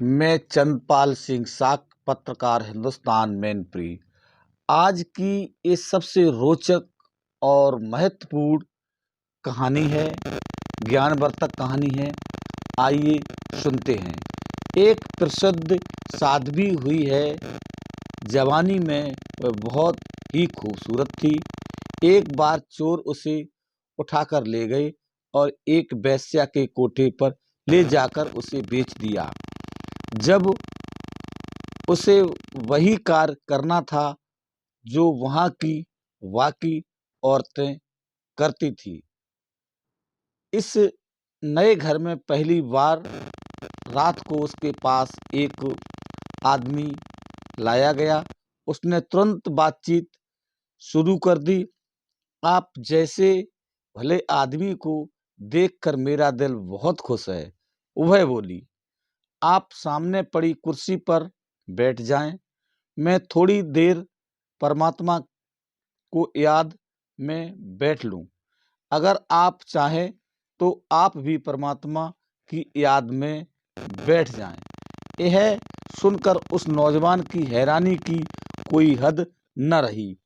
मैं चंद्रपाल सिंह साख, पत्रकार, हिंदुस्तान मैनपुरी। आज की ये सबसे रोचक और महत्वपूर्ण कहानी है, ज्ञानवर्धक कहानी है। आइए सुनते हैं। एक प्रसिद्ध साध्वी हुई है। जवानी में वह बहुत ही खूबसूरत थी। एक बार चोर उसे उठाकर ले गए और एक वेश्या के कोठे पर ले जाकर उसे बेच दिया। जब उसे वही कार्य करना था जो वहाँ की बाकी औरतें करती थी। इस नए घर में पहली बार रात को उसके पास एक आदमी लाया गया। उसने तुरंत बातचीत शुरू कर दी। आप जैसे भले आदमी को देखकर मेरा दिल बहुत खुश है, वह बोली। आप सामने पड़ी कुर्सी पर बैठ जाएं। मैं थोड़ी देर परमात्मा को याद में बैठ लूं। अगर आप चाहें तो आप भी परमात्मा की याद में बैठ जाएं। यह सुनकर उस नौजवान की हैरानी की कोई हद न रही।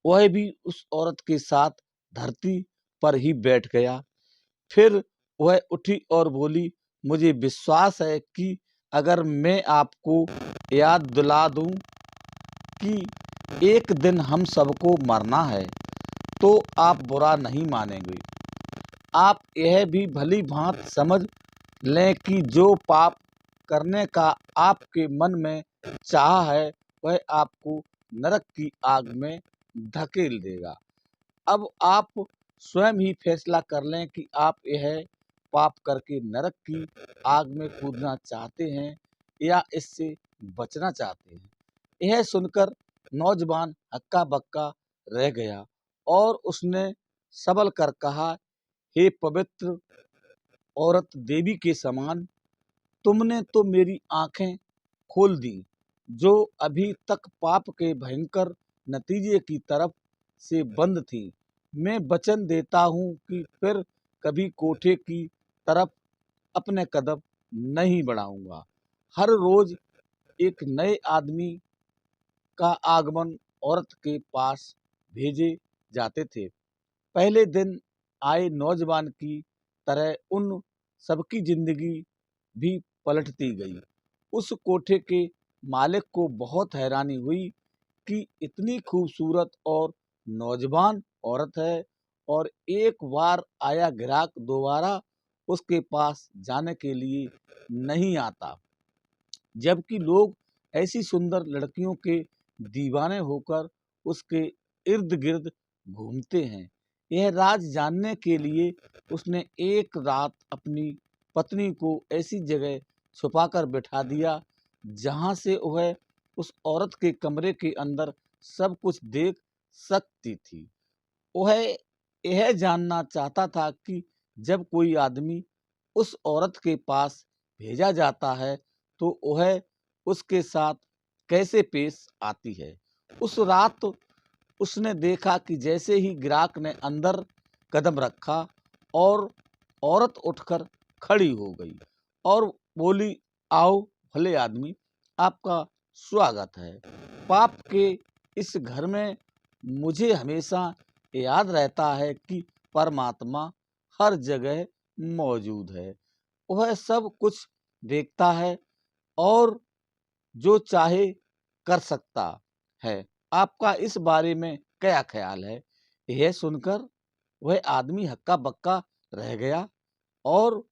वह भी उस औरत के साथ धरती पर ही बैठ गया। फिर वह उठी और बोली, मुझे विश्वास है कि अगर मैं आपको याद दिला दूं कि एक दिन हम सबको मरना है तो आप बुरा नहीं मानेंगे। आप यह भी भली भांत समझ लें कि जो पाप करने का आपके मन में चाह है वह आपको नरक की आग में धकेल देगा। अब आप स्वयं ही फैसला कर लें कि आप यह पाप करके नरक की आग में कूदना चाहते हैं या इससे बचना चाहते हैं। यह सुनकर नौजवान हक्का बक्का रह गया और उसने सबल कर कहा, हे पवित्र औरत, देवी के समान, तुमने तो मेरी आंखें खोल दी जो अभी तक पाप के भयंकर नतीजे की तरफ से बंद थी। मैं वचन देता हूँ कि फिर कभी कोठे की तरफ अपने कदम नहीं बढ़ाऊंगा। हर रोज एक नए आदमी का आगमन औरत के पास भेजे जाते थे। पहले दिन आए नौजवान की तरह उन सबकी जिंदगी भी पलटती गई। उस कोठे के मालिक को बहुत हैरानी हुई कि इतनी खूबसूरत और नौजवान औरत है और एक बार आया ग्राहक दोबारा उसके पास जाने के लिए नहीं आता, जबकि लोग ऐसी सुंदर लड़कियों के दीवाने होकर उसके इर्द गिर्द घूमते हैं। यह राज जानने के लिए उसने एक रात अपनी पत्नी को ऐसी जगह छुपाकर बिठा दिया जहां से वह उस औरत के कमरे के अंदर सब कुछ देख सकती थी। वह यह जानना चाहता था कि जब कोई आदमी उस औरत के पास भेजा जाता है तो वह उसके साथ कैसे पेश आती है। उस रात उसने देखा कि जैसे ही ग्राहक ने अंदर कदम रखा और औरत उठकर खड़ी हो गई और बोली, आओ भले आदमी, आपका स्वागत है। पाप के इस घर में मुझे हमेशा याद रहता है कि परमात्मा हर जगह मौजूद है। वह सब कुछ देखता है और जो चाहे कर सकता है। आपका इस बारे में क्या ख्याल है? यह सुनकर वह आदमी हक्का बक्का रह गया और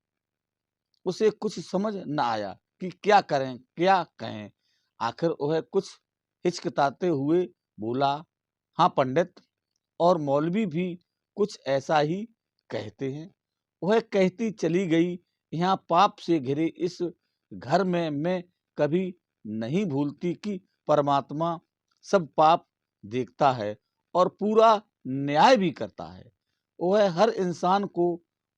उसे कुछ समझ न आया कि क्या करें क्या कहें। आखिर वह कुछ हिचकिचाते हुए बोला, हाँ पंडित, और मौलवी भी कुछ ऐसा ही कहते हैं। वह कहती चली गई, यहाँ पाप से घिरे इस घर में मैं कभी नहीं भूलती कि परमात्मा सब पाप देखता है और पूरा न्याय भी करता है। वह हर इंसान को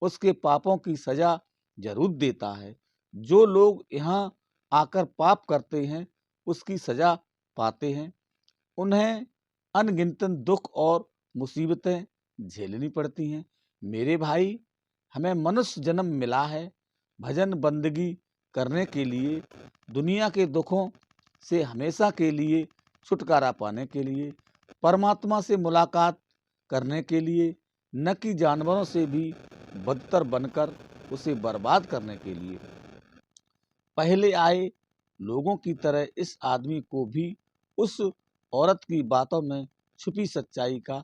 उसके पापों की सजा जरूर देता है। जो लोग यहाँ आकर पाप करते हैं उसकी सजा पाते हैं। उन्हें अनगिनत दुख और मुसीबतें झेलनी पड़ती हैं। मेरे भाई, हमें मनुष्य जन्म मिला है भजन बंदगी करने के लिए, दुनिया के दुखों से हमेशा के लिए छुटकारा पाने के लिए, परमात्मा से मुलाकात करने के लिए, न कि जानवरों से भी बदतर बनकर उसे बर्बाद करने के लिए। पहले आए लोगों की तरह इस आदमी को भी उस औरत की बातों में छुपी सच्चाई का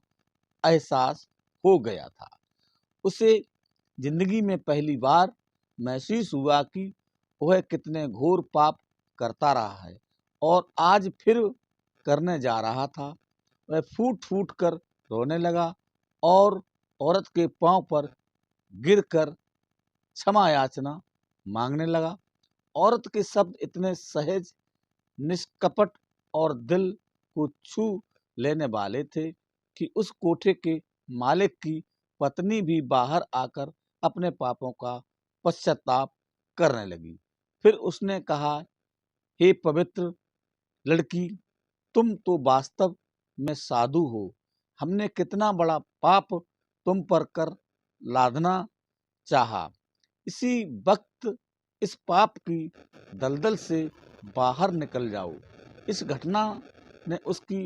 एहसास हो गया था। उसे जिंदगी में पहली बार महसूस हुआ कि वह कितने घोर पाप करता रहा है और आज फिर करने जा रहा था। वह फूट फूट कर रोने लगा और औरत के पांव पर गिरकर क्षमा याचना मांगने लगा। औरत के शब्द इतने सहज, निष्कपट और दिल को छू लेने वाले थे कि उस कोठे के मालिक की पत्नी भी बाहर आकर अपने पापों का पश्चाताप करने लगी। फिर उसने कहा, हे पवित्र लड़की, तुम तो वास्तव में साधु हो। हमने कितना बड़ा पाप तुम पर कर लादना चाहा। इसी वक्त इस पाप की दलदल से बाहर निकल जाओ। इस घटना ने उसकी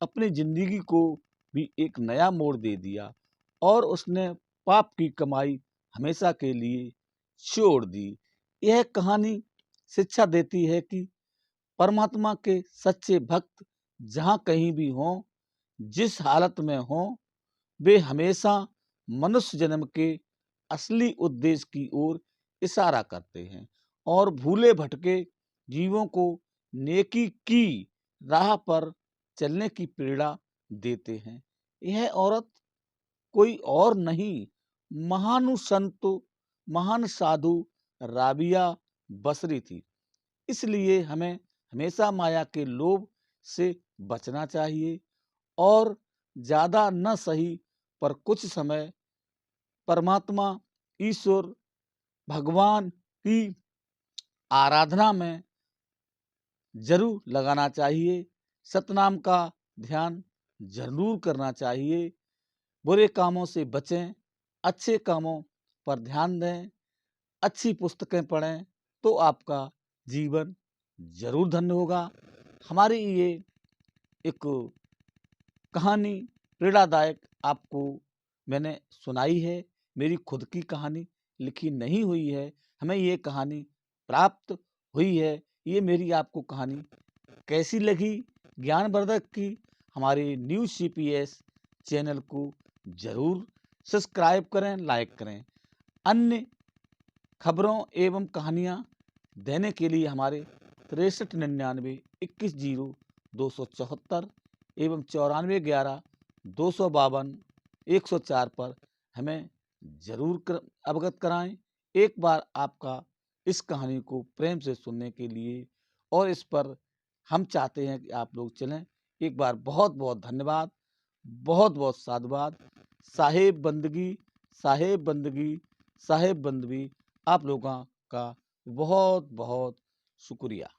अपनी जिंदगी को भी एक नया मोड़ दे दिया और उसने पाप की कमाई हमेशा के लिए छोड़ दी। यह कहानी शिक्षा देती है कि परमात्मा के सच्चे भक्त जहाँ कहीं भी हों, जिस हालत में हों, वे हमेशा मनुष्य जन्म के असली उद्देश्य की ओर इशारा करते हैं और भूले भटके जीवों को नेकी की राह पर चलने की प्रेरणा देते हैं। यह औरत कोई और नहीं, महानुसंत, महान साधु राबिया बसरी थी। इसलिए हमें हमेशा माया के लोभ से बचना चाहिए और ज़्यादा न सही पर कुछ समय परमात्मा, ईश्वर, भगवान की आराधना में जरूर लगाना चाहिए। सतनाम का ध्यान जरूर करना चाहिए। बुरे कामों से बचें, अच्छे कामों पर ध्यान दें, अच्छी पुस्तकें पढ़ें तो आपका जीवन जरूर धन्य होगा। हमारी ये एक कहानी प्रेरणादायक आपको मैंने सुनाई है। मेरी खुद की कहानी लिखी नहीं हुई है, हमें ये कहानी प्राप्त हुई है। ये मेरी आपको कहानी कैसी लगी, ज्ञानवर्धक की, हमारे न्यूज़ CPS चैनल को ज़रूर सब्सक्राइब करें, लाइक करें। अन्य खबरों एवं कहानियाँ देने के लिए हमारे 6399 21 0 274 एवं 9411 252 104 पर हमें जरूर अवगत कराएं। एक बार आपका इस कहानी को प्रेम से सुनने के लिए और इस पर हम चाहते हैं कि आप लोग चलें। एक बार बहुत बहुत धन्यवाद, बहुत बहुत साधुवाद। साहेब बंदगी, साहेब बंदगी, साहेब बंदगी, आप लोगों का बहुत बहुत शुक्रिया।